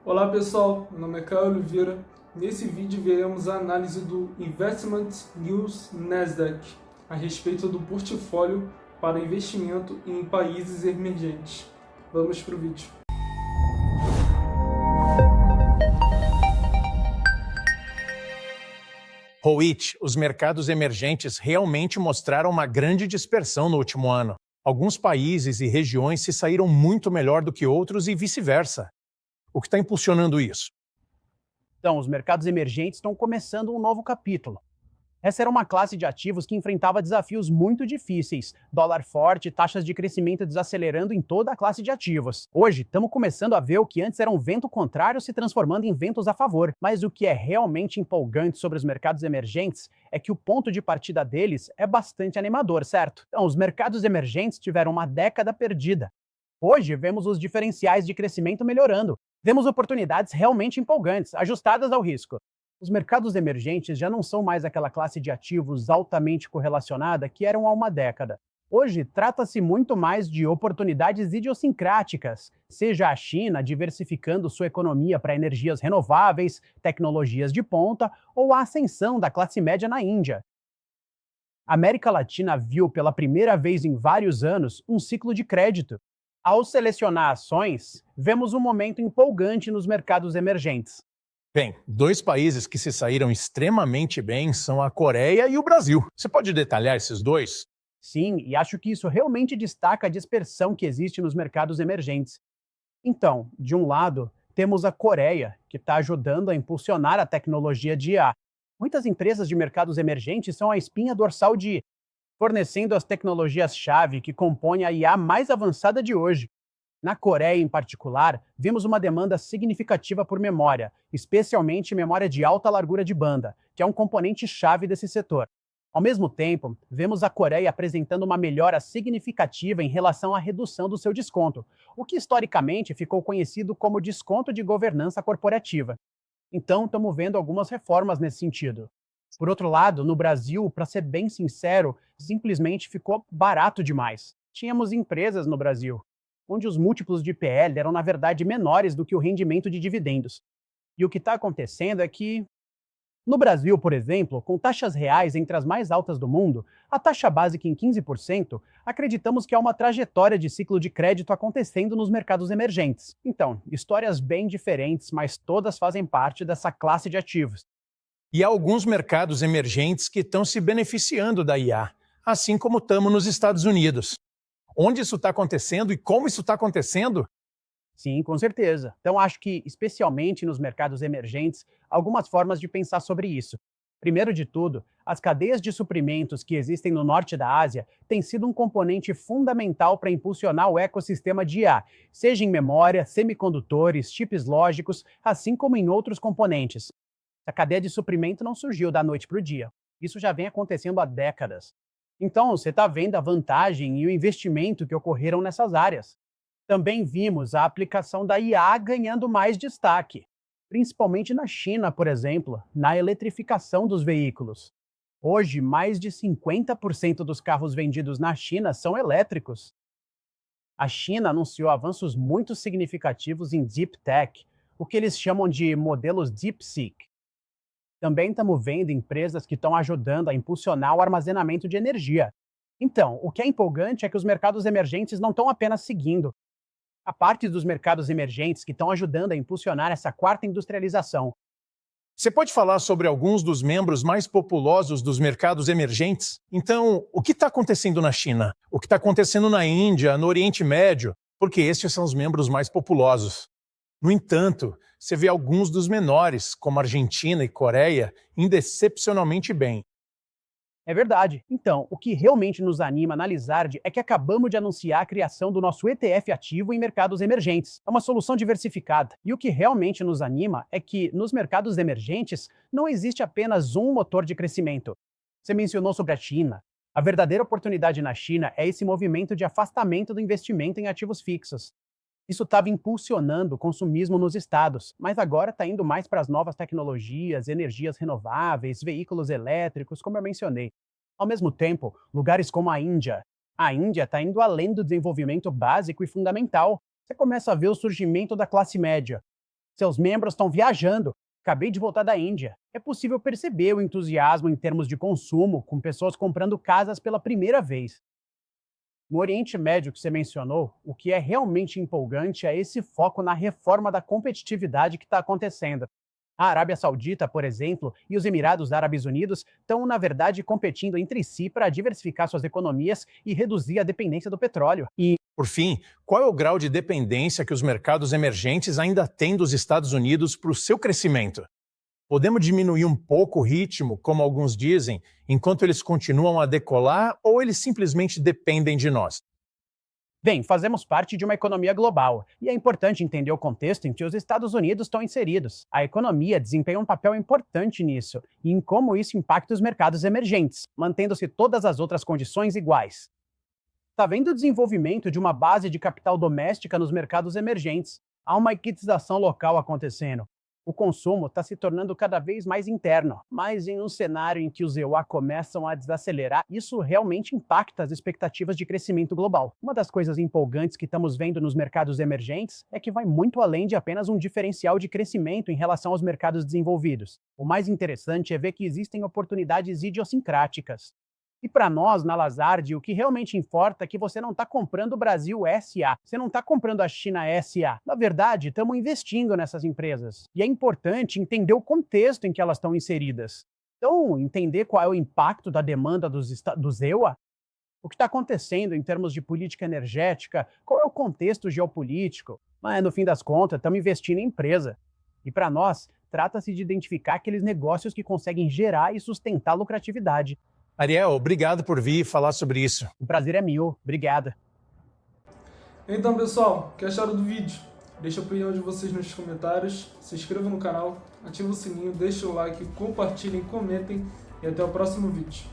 Olá pessoal, meu nome é Caio Oliveira. Nesse vídeo veremos a análise do Investment News Nasdaq a respeito do portfólio para investimento em países emergentes. Vamos para o vídeo. Howitt, os mercados emergentes realmente mostraram uma grande dispersão no último ano. Alguns países e regiões se saíram muito melhor do que outros e vice-versa. O que está impulsionando isso? Então, os mercados emergentes estão começando um novo capítulo. Essa era uma classe de ativos que enfrentava desafios muito difíceis, dólar forte, taxas de crescimento desacelerando em toda a classe de ativos. Hoje, estamos começando a ver o que antes era um vento contrário se transformando em ventos a favor. Mas o que é realmente empolgante sobre os mercados emergentes é que o ponto de partida deles é bastante animador, certo? Então, os mercados emergentes tiveram uma década perdida. Hoje, vemos os diferenciais de crescimento melhorando. Vemos oportunidades realmente empolgantes, ajustadas ao risco. Os mercados emergentes já não são mais aquela classe de ativos altamente correlacionada que eram há uma década. Hoje, trata-se muito mais de oportunidades idiosincráticas, seja a China diversificando sua economia para energias renováveis, tecnologias de ponta, ou a ascensão da classe média na Índia. A América Latina viu pela primeira vez em vários anos um ciclo de crédito. Ao selecionar ações, vemos um momento empolgante nos mercados emergentes. Bem, dois países que se saíram extremamente bem são a Coreia e o Brasil. Você pode detalhar esses dois? Sim, e acho que isso realmente destaca a dispersão que existe nos mercados emergentes. Então, de um lado, temos a Coreia, que está ajudando a impulsionar a tecnologia de IA. Muitas empresas de mercados emergentes são a espinha dorsal de IA, fornecendo as tecnologias-chave que compõem a IA mais avançada de hoje. Na Coreia, em particular, vimos uma demanda significativa por memória, especialmente memória de alta largura de banda, que é um componente-chave desse setor. Ao mesmo tempo, vemos a Coreia apresentando uma melhora significativa em relação à redução do seu desconto, o que historicamente ficou conhecido como desconto de governança corporativa. Então, estamos vendo algumas reformas nesse sentido. Por outro lado, no Brasil, para ser bem sincero, simplesmente ficou barato demais. Tínhamos empresas no Brasil onde os múltiplos de PL eram, na verdade, menores do que o rendimento de dividendos. E o que está acontecendo é que, no Brasil, por exemplo, com taxas reais entre as mais altas do mundo, a taxa básica em 15%, acreditamos que há uma trajetória de ciclo de crédito acontecendo nos mercados emergentes. Então, histórias bem diferentes, mas todas fazem parte dessa classe de ativos. E há alguns mercados emergentes que estão se beneficiando da IA, assim como estamos nos Estados Unidos. Onde isso está acontecendo e como isso está acontecendo? Sim, com certeza. Então, acho que, especialmente nos mercados emergentes, algumas formas de pensar sobre isso. Primeiro de tudo, as cadeias de suprimentos que existem no norte da Ásia têm sido um componente fundamental para impulsionar o ecossistema de IA, seja em memória, semicondutores, chips lógicos, assim como em outros componentes. A cadeia de suprimento não surgiu da noite para o dia. Isso já vem acontecendo há décadas. Então, você está vendo a vantagem e o investimento que ocorreram nessas áreas. Também vimos a aplicação da IA ganhando mais destaque, principalmente na China, por exemplo, na eletrificação dos veículos. Hoje, mais de 50% dos carros vendidos na China são elétricos. A China anunciou avanços muito significativos em Deep Tech, o que eles chamam de modelos DeepSeek. Também estamos vendo empresas que estão ajudando a impulsionar o armazenamento de energia. Então, o que é empolgante é que os mercados emergentes não estão apenas seguindo. Há parte dos mercados emergentes que estão ajudando a impulsionar essa quarta industrialização. Você pode falar sobre alguns dos membros mais populosos dos mercados emergentes? Então, o que está acontecendo na China? O que está acontecendo na Índia, no Oriente Médio? Porque estes são os membros mais populosos. No entanto, você vê alguns dos menores, como Argentina e Coreia, indo excepcionalmente bem. É verdade. Então, o que realmente nos anima na Lizard é que acabamos de anunciar a criação do nosso ETF ativo em mercados emergentes. É uma solução diversificada. E o que realmente nos anima é que, nos mercados emergentes, não existe apenas um motor de crescimento. Você mencionou sobre a China. A verdadeira oportunidade na China é esse movimento de afastamento do investimento em ativos fixos. Isso estava impulsionando o consumismo nos estados, mas agora está indo mais para as novas tecnologias, energias renováveis, veículos elétricos, como eu mencionei. Ao mesmo tempo, lugares como a Índia está indo além do desenvolvimento básico e fundamental. Você começa a ver o surgimento da classe média. Seus membros estão viajando. Acabei de voltar da Índia. É possível perceber o entusiasmo em termos de consumo, com pessoas comprando casas pela primeira vez. No Oriente Médio que você mencionou, o que é realmente empolgante é esse foco na reforma da competitividade que está acontecendo. A Arábia Saudita, por exemplo, e os Emirados Árabes Unidos estão, na verdade, competindo entre si para diversificar suas economias e reduzir a dependência do petróleo. E, Por fim, qual é o grau de dependência que os mercados emergentes ainda têm dos Estados Unidos para o seu crescimento? Podemos diminuir um pouco o ritmo, como alguns dizem, enquanto eles continuam a decolar, ou eles simplesmente dependem de nós? bem, fazemos parte de uma economia global, e é importante entender o contexto em que os Estados Unidos estão inseridos. A economia desempenha um papel importante nisso, e em como isso impacta os mercados emergentes, mantendo-se todas as outras condições iguais. Está vendo o desenvolvimento de uma base de capital doméstica nos mercados emergentes? Há uma equitização local acontecendo. O consumo está se tornando cada vez mais interno, mas em um cenário em que os EUA começam a desacelerar, isso realmente impacta as expectativas de crescimento global. Uma das coisas empolgantes que estamos vendo nos mercados emergentes é que vai muito além de apenas um diferencial de crescimento em relação aos mercados desenvolvidos. O mais interessante é ver que existem oportunidades idiosincráticas. E para nós, na Lazard, o que realmente importa é que você não está comprando o Brasil SA, você não está comprando a China SA. Na verdade, estamos investindo nessas empresas. E é importante entender o contexto em que elas estão inseridas. Então, entender qual é o impacto da demanda dos EUA, o que está acontecendo em termos de política energética, qual é o contexto geopolítico. Mas, no fim das contas, estamos investindo em empresa. E para nós, trata-se de identificar aqueles negócios que conseguem gerar e sustentar lucratividade. Ariel, obrigado por vir falar sobre isso. O prazer é meu. Obrigada. Então, pessoal, o que acharam do vídeo? Deixa a opinião de vocês nos comentários, se inscreva no canal, ativa o sininho, deixa o like, compartilhem, comentem e até o próximo vídeo.